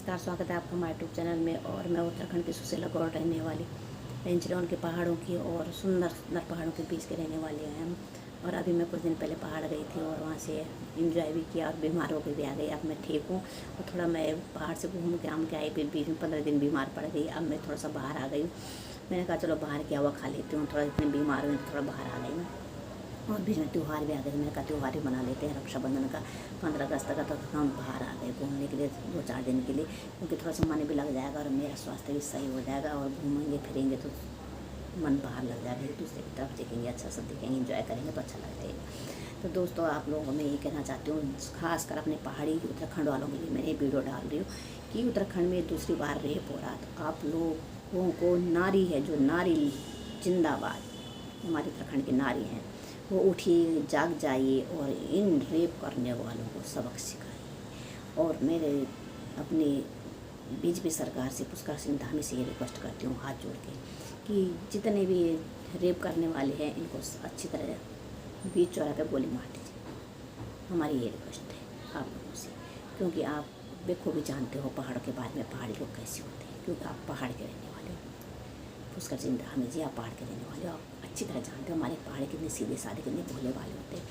नमस्कार, स्वागत है आपका हमारे यूट्यूब चैनल में। और मैं उत्तराखंड की सुशीला गौड़ रहने वाली पेंचलौन के पहाड़ों की और सुंदर सुंदर पहाड़ों के बीच के रहने वाले हैं हम। और अभी मैं कुछ दिन पहले पहाड़ गई थी और वहाँ से एंजॉय भी किया और बीमार होकर भी आ गई। अब मैं ठीक हूँ और थोड़ा मैं पहाड़ से घूम के आई, फिर बीच में 15 दिन बीमार पड़ गई। अब मैं थोड़ा सा बाहर आ गई हूँ। मैंने कहा चलो बाहर की हवा खा लेती हूँ, थोड़ा इतनी बीमार हुई तो थोड़ा बाहर आ गई मैं। और बीच में त्यौहार भी आ गए, मैंने कहा त्यौहार ही मना लेते हैं। रक्षाबंधन का 15 अगस्त का तो हम बाहर आ गए घूमने के लिए 2-4 दिन के लिए, क्योंकि थोड़ा सा मन भी लग जाएगा और मेरा स्वास्थ्य भी सही हो जाएगा। और घूमेंगे फिरेंगे तो मन बाहर लग जाएगा, एक दूसरे की तरफ देखेंगे, अच्छा सा देखेंगे, इंजॉय करेंगे तो अच्छा लग जाएगा। तो दोस्तों, आप लोगों को मैं ये कहना चाहती हूँ, खासकर अपने पहाड़ी उत्तराखंड वालों के लिए मैं ये वीडियो डाल रही हूँ कि उत्तराखंड में दूसरी बार रेप हो रहा। तो आप लोगों को नारी है, जो नारी जिंदाबाद, हमारी उत्तराखंड की नारी हैं, वो उठिए, जाग जाइए और इन रेप करने वालों को सबक सिखाइए। और मेरे अपनी बीजेपी सरकार से, पुष्कर सिंह धामी से ये रिक्वेस्ट करती हूँ हाथ जोड़ के कि जितने भी रेप करने वाले हैं इनको अच्छी तरह बीच चौराहे पे गोली मार दीजिए। हमारी ये रिक्वेस्ट है आप लोगों से, क्योंकि आप बेखूबी जानते हो पहाड़ों के बारे में, पहाड़ी लोग कैसे होते हैं, क्योंकि आप पहाड़ के रहने वाले हो। पुष्कर सिंह धामी जी, आप पहाड़ के रहने वाले हो, आप अच्छी तरह जानते हो हमारे पहाड़ कितने सीधे साधे, कितने भोले वाले होते हैं।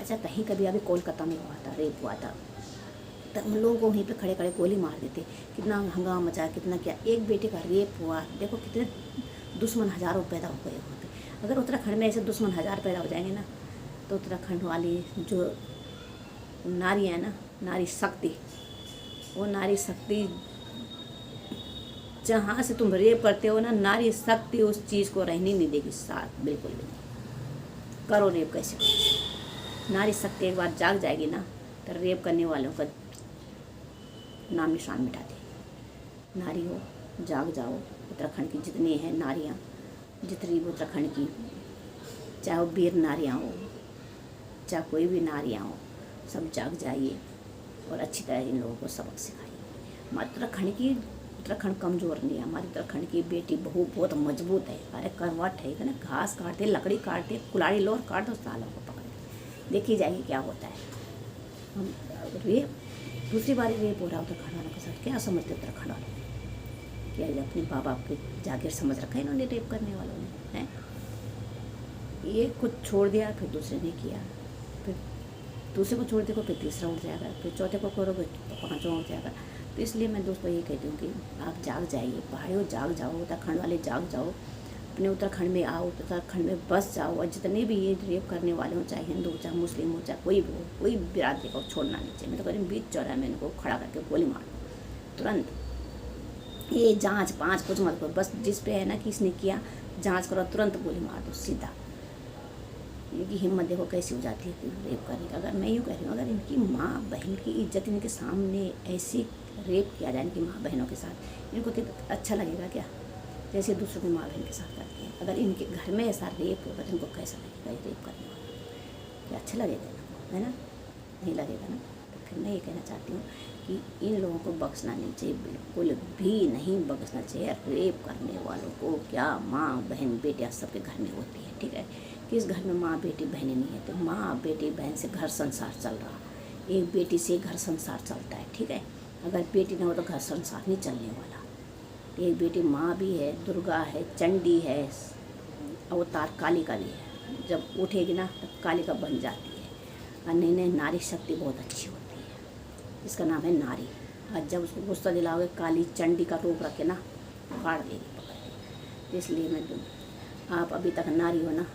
अच्छा, कहीं कभी अभी कोलकाता में हुआ था, रेप हुआ था, तो उन लोगों को वहीं पे खड़े खड़े गोली मार देते। कितना हंगामा मचा, कितना क्या, एक बेटे का रेप हुआ, देखो कितने दुश्मन हज़ारों पैदा हो गए वहाँ पे। अगर उत्तराखंड में ऐसे दुश्मन 1000 पैदा हो जाएंगे ना, तो उत्तराखंड वाली जो नारियाँ है ना, नारी शक्ति, वो नारी शक्ति जहाँ से तुम रेप करते हो ना, नारी शक्ति उस चीज़ को रहने नहीं देगी साथ, बिल्कुल भी नहीं। करो रेप कैसे करो, नारी शक्ति एक बार जाग जाएगी ना, तो रेप करने वालों का नाम निशान मिटा दे। नारी हो, जाग जाओ। उत्तराखंड की जितनी हैं नारियाँ, जितनी भी उत्तराखंड की, चाहे वो वीर नारियाँ हो, चाहे कोई भी नारियाँ हो, सब जाग जाइए और अच्छी तरह इन लोगों को सबक सिखाइए। हमारे उत्तराखंड कमज़ोर नहीं है। हमारी उत्तराखंड की बेटी बहू बहुत मजबूत है। अरे करवट है ना, घास काटते, लकड़ी काटते, कुल्हाड़ी लो और काट दो, सालों को पकड़ देखी जाएगी क्या होता है। हम रेप दूसरी बार रेप हो रहा है उत्तराखंड वालों के साथ, क्या समझते उत्तराखंड वालों? क्या अपने माँ बाप के जागीर समझ रखा है इन्होंने रेप करने वालों ने? हैं, ये कुछ छोड़ दिया, फिर दूसरे ने किया, फिर दूसरे को छोड़ देखो, फिर तीसरा उठ जाएगा, फिर चौथे को करोगे तो 5वां उठ जाएगा। तो इसलिए मैं दोस्तों ये कहती हूँ कि आप जाग जाइए, पहाड़ियों जाग जाओ, उत्तराखंड वाले जाग जाओ, अपने उत्तराखंड में आओ, उत्तराखंड में बस जाओ। और जितने भी ये रेप करने वाले हों, चाहे हिंदू, चाहे मुस्लिम हो, चाहे कोई भी हो, कोई बिरादरी को छोड़ना नहीं चाहिए। मैं तो कह रही हूँ बीच चौराहे में इनको खड़ा करके गोली मार दो तुरंत। ये जाँच पाँच कुछ मत करो, बस जिस पे है ना कि इसने किया, जाँच करो, तुरंत गोली मार दो सीधा। इनकी हिम्मत देखो कैसी हो जाती है रेप करने का। अगर मैं यूँ कह रही हूँ, अगर इनकी माँ बहन की इज्जत इनके सामने ऐसी रेप किया जाए इनकी माँ बहनों के साथ, इनको तो अच्छा लगेगा क्या? जैसे दूसरों की माँ बहन के साथ करते हैं। अगर इनके घर में ऐसा रेप होगा तो इनको कैसा लगेगा ये रेप करने वाला? क्या अच्छा लगेगा इनको, है ना? नहीं लगेगा ना। तो फिर मैं ये कहना चाहती हूँ कि इन लोगों को बख्शना नहीं चाहिए, बिल्कुल भी नहीं बख्शना चाहिए। रेप करने वालों को क्या माँ बहन बेटियाँ सबके घर में होती है, ठीक है? किस घर में माँ बेटी बहनें नहीं है? तो माँ बेटी बहन से घर संसार चल रहा, एक बेटी से घर संसार चलता है, ठीक है? अगर बेटी ना हो तो घर संसार नहीं चलने वाला। एक बेटी माँ भी है, दुर्गा है, चंडी है, अवतार काली का भी है। जब उठेगी ना तो काली का बन जाती है। और नहीं, नारी शक्ति बहुत अच्छी होती है, इसका नाम है नारी। और जब उसको गुस्सा दिलाओगे, काली चंडी का रूप रख के ना उखाड़ देगी, पकड़ के। इसलिए मैं आप अभी तक नारी हो ना,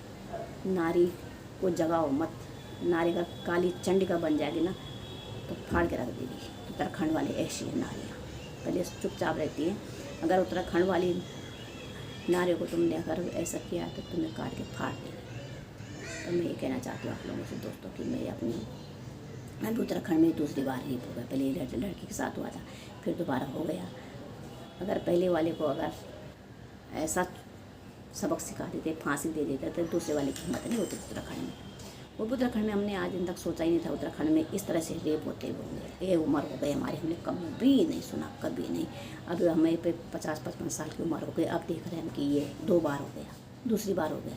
नारी को जगाओ मत। नारी का काली चंडी का बन जाएगी ना तो फाड़ के रख देगी। उत्तराखंड वाले ऐसी हैं नारियाँ, पहले चुपचाप रहती हैं। अगर उत्तराखंड वाली नारियों को तुमने अगर ऐसा किया तो तुम्हें काट के फाड़ देगी। तो मैं ये कहना चाहती हूँ आप लोगों से दोस्तों कि मैं उत्तराखंड में दूसरी बार रेप हो गया। पहले लड़की के साथ हुआ था, फिर दोबारा हो गया। अगर पहले वाले को अगर ऐसा सबक सिखा देते, फांसी दे देते, तो दूसरे वाले की हिम्मत नहीं होती उत्तराखंड में। वो उत्तराखंड में हमने आज दिन तक सोचा ही नहीं था उत्तराखंड में इस तरह से रेप होते होंगे। ये उम्र हो गई हमारी, हमने कभी भी नहीं सुना, कभी नहीं। अब हमें पे 50-55 साल की उम्र हो गई, अब देख रहे हैं कि ये 2 बार हो गया, दूसरी बार हो गया।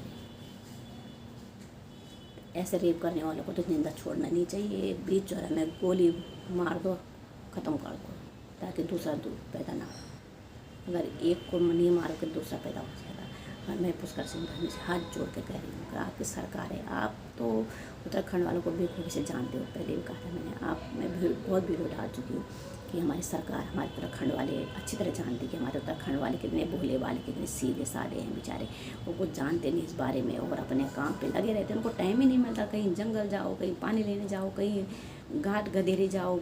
ऐसे रेप करने वालों को तो जिंदा छोड़ना नहीं चाहिए। बीच चौराहे में गोली मार दो, ख़त्म कर दो। ताकि दूसरा पैदा ना हो। अगर एक को नहीं मारोगे दूसरा पैदा हो जाएगा। और मैं पुष्कर सिंह धामी से हाथ जोड़ के कह रही हूँ कि आपकी सरकार है, आप तो उत्तराखंड वालों को बेखूबी से जानते हो, पहले भी कहा था मैंने। मैं बहुत वीडियो डाल चुकी हूँ कि हमारी सरकार हमारे उत्तराखंड वाले अच्छी तरह जानती कि हमारे उत्तराखंड वाले कितने भोले वाले, कितने सीधे साधे हैं बेचारे। वो कुछ जानते नहीं इस बारे में और अपने काम पे लगे रहते हैं। उनको टाइम ही नहीं मिलता, कहीं जंगल जाओ, कहीं पानी लेने जाओ, कहीं घाट गधेरे जाओ,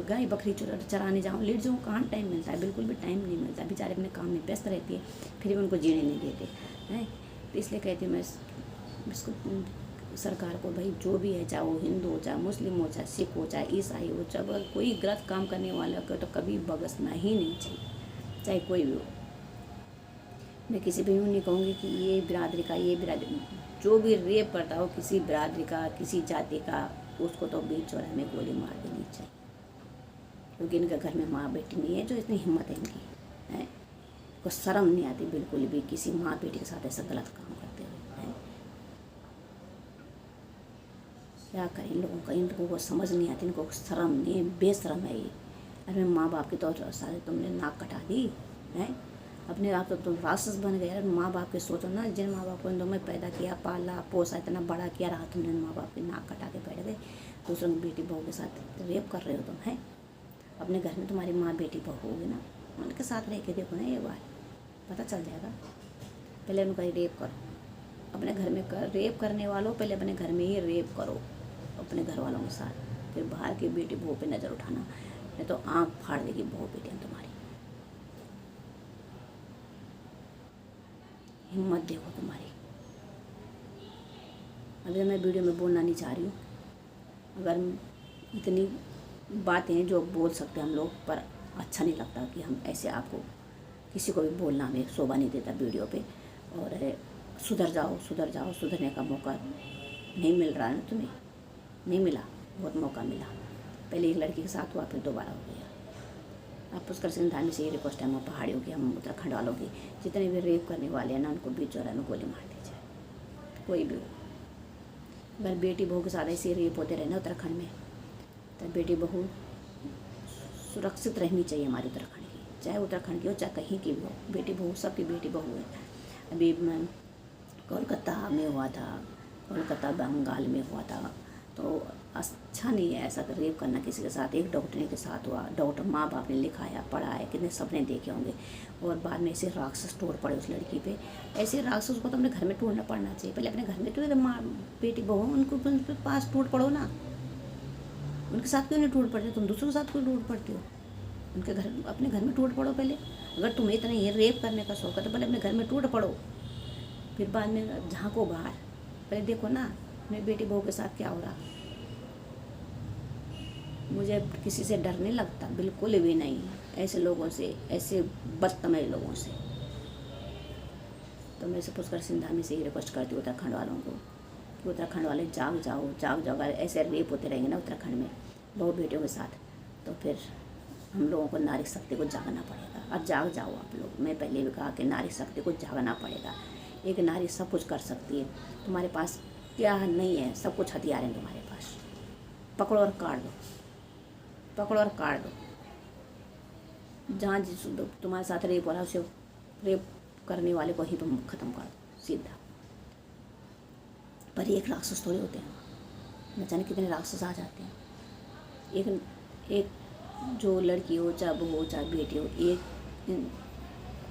गाय बकरी चराने जाओ, लेट जाओ, कहाँ टाइम मिलता है? बिल्कुल भी टाइम नहीं मिलता। बेचारे अपने काम में व्यस्त रहती है, फिर भी उनको जीने नहीं देते हैं। तो इसलिए कहती हूँ मैं इसको सरकार को, भाई जो भी है, चाहे वो हिंदू हो, चाहे मुस्लिम हो, चाहे सिख हो, चाहे ईसाई हो, चाहे अगर कोई गलत काम करने वाला को तो कभी बगसना ही नहीं चाहिए, चाहे कोई भी हो। मैं किसी भी यूँ नहीं कहूँगी कि ये बिरादरी का, ये बिरादरी, जो भी रेप करता हो किसी बिरादरी का, किसी जाति का, उसको तो बीच चौराहे में गोली मार देनी चाहिए। क्योंकि इनके घर में माँ बेटी नहीं है जो इतनी हिम्मत है इनकी, है को शर्म नहीं आती बिल्कुल भी किसी माँ बेटी के साथ ऐसा गलत काम करते हुए, है। क्या करें इन लोगों का, इन लोगों को समझ नहीं आती, इनको शर्म नहीं, बेशरम है ये। अरे माँ बाप की तो सारे तुमने नाक कटा दी है, अपने आप तो तुम राक्षस बन गए। माँ बाप के सोचो ना, जिन माँ बाप को इन तुम्हें पैदा किया, पाला पोसा, इतना बड़ा किया, रहा तुमने माँ बाप की नाक कटा के बैठ गए। दूसरों की बेटी बहू के साथ रेप कर रहे हो तुम, है। अपने घर में तुम्हारी माँ बेटी बहू होगी ना, उनके साथ रह के देखो ना, एक बार पता चल जाएगा। पहले उनका रेप करो अपने घर में, रेप करने वालों पहले अपने घर में ही रेप करो अपने घर वालों के साथ, फिर बाहर की बेटी बहू पे नज़र उठाना, नहीं तो आँख फाड़ देगी बहू बेटियाँ तुम्हारी। हिम्मत देखो तुम्हारी। अभी मैं वीडियो में बोलना नहीं चाह रही हूँ, अगर इतनी बातें जो बोल सकते हैं हम लोग, पर अच्छा नहीं लगता कि हम ऐसे आपको किसी को भी बोलना हमें शोभा नहीं देता वीडियो पे। और सुधर जाओ सुधर जाओ, सुधरने का मौका नहीं मिल रहा है ना तुम्हें, नहीं मिला, बहुत मौका मिला। पहले एक लड़की के साथ हुआ, फिर दोबारा हो गया। आप पुष्कर सिंह धामी से ये रिक्वेस्ट है हम पहाड़ियों की, हम उत्तराखंड वालों की, जितने भी रेप करने वाले हैं ना, उनको बीच चौराहे में गोली मार दी जाए, कोई भी हो। अगर बेटी बहू के साथ ऐसे रेप होते रहे ना उत्तराखंड में, तो बेटी बहू सुरक्षित रहनी चाहिए हमारी उत्तराखंड की, चाहे उत्तराखंड की हो चाहे कहीं की भी हो। बेटी बहू सबकी बेटी बहू है। अभी मैं कोलकाता में हुआ था, कोलकाता बंगाल में हुआ था, तो अच्छा नहीं है ऐसा रेप करना किसी के साथ। एक डॉक्टरी के साथ हुआ, डॉक्टर माँ बाप ने लिखाया पढ़ाया, कितने सपने देखे होंगे, और बाद में ऐसे राक्षस टूट पड़े उस लड़की पे। ऐसे राक्षस को तो अपने घर में टूटना पड़ना चाहिए, पहले अपने घर में टूटे, माँ बेटी बहू उनको उनके पास टूट पड़ो ना, उनके साथ क्यों नहीं टूट पड़ते? तुम दूसरों के साथ क्यों टूट पड़ती हो? उनके घर, अपने घर में टूट पड़ो पहले। अगर तुम्हें इतना ये रेप करने का शौक है तो पहले अपने घर में टूट पड़ो, फिर बाद में झाँको बाहर। पहले देखो ना मेरी बेटी बहू के साथ क्या हो रहा। मुझे किसी से डर नहीं लगता, बिल्कुल भी नहीं, ऐसे लोगों से, ऐसे बदतमीज लोगों से। तो मैं पुष्कर सिंह धामी से ही रिक्वेस्ट करती हूँ उत्तराखंड वालों को कि उत्तराखंड वाले जाग जाओ जाग जाओ। अगर ऐसे रेप होते रहेंगे ना उत्तराखंड में बहू बेटियों के साथ, तो फिर हम लोगों को नारी शक्ति को जागना पड़ेगा। अब जाग जाओ आप लोग। मैं पहले भी कहा कि नारी शक्ति को जागना पड़ेगा। एक नारी सब कुछ कर सकती है। तुम्हारे पास क्या नहीं है, सब कुछ हथियार हैं तुम्हारे पास, पकड़ो और काट दो, पकड़ो और काट दो। जहाँ जिस तुम्हारे साथ रेप हो रहा है उसे रेप करने वाले को ही तुम ख़त्म कर दो सीधा। पर एक राक्षस थोड़े होते हैं, न जाने कितने राक्षस आ जाते हैं। एक जो लड़की हो चाहे बहू हो चाहे बेटी हो, एक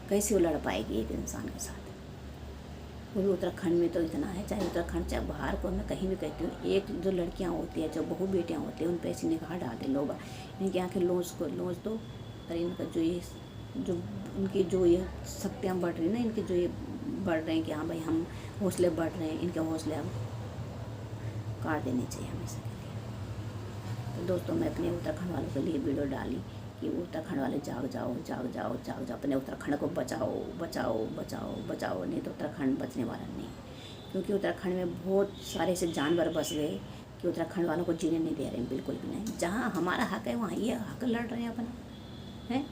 कैसे वो लड़ पाएगी एक इंसान के साथ? वो भी उत्तराखंड में तो इतना है, चाहे उत्तराखंड चाहे बाहर को, मैं कहीं भी कहती हूँ, एक जो लड़कियाँ होती हैं, जो बहू बेटियाँ होती हैं, उन पर ऐसी निगाह डालते लोग, इनकी आँखें लौंच दो। और इनका जो उनकी जो ये शक्तियाँ बढ़ रही ना, इनके जो ये बढ़ रहे हैं कि हाँ भाई हम हौसले बढ़ रहे हैं, इनके हौसले अब काट देने चाहिए हमेशा के लिए। तो दोस्तों मैं अपने उत्तराखंड वालों के लिए वीडियो डाली कि उत्तराखंड वाले जाग जाओ जाग जाओ जाग जाओ, अपने उत्तराखंड को बचाओ बचाओ बचाओ बचाओ, नहीं तो उत्तराखंड बचने वाला नहीं। क्योंकि उत्तराखंड में बहुत सारे ऐसे जानवर बस गए कि उत्तराखंड वालों को जीने नहीं दे रहे हैं, बिल्कुल भी नहीं। जहाँ हमारा हक है वहाँ ये हक लड़ रहे हैं अपना, है।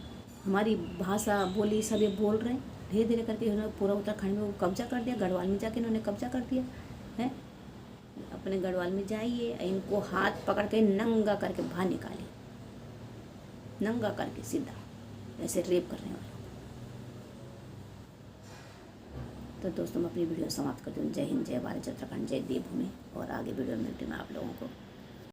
हमारी भाषा बोली सब ये बोल रहे हैं। धीरे धीरे करके उन्होंने पूरा उत्तराखंड में कब्जा कर दिया। गढ़वाल में जाके इन्होंने कब्जा कर दिया है। अपने गढ़वाल में जाइए, इनको हाथ पकड़ के नंगा करके बाहर निकालिए। नंगा करके सीधा, ऐसे रेप करने वालों। तो दोस्तों मैं अपनी वीडियो समाप्त करती हूँ। जय हिंद, जय भारत, जय उत्तराखंड, जय देवभूमि। और आगे वीडियो में मिलती हूँ आप लोगों को।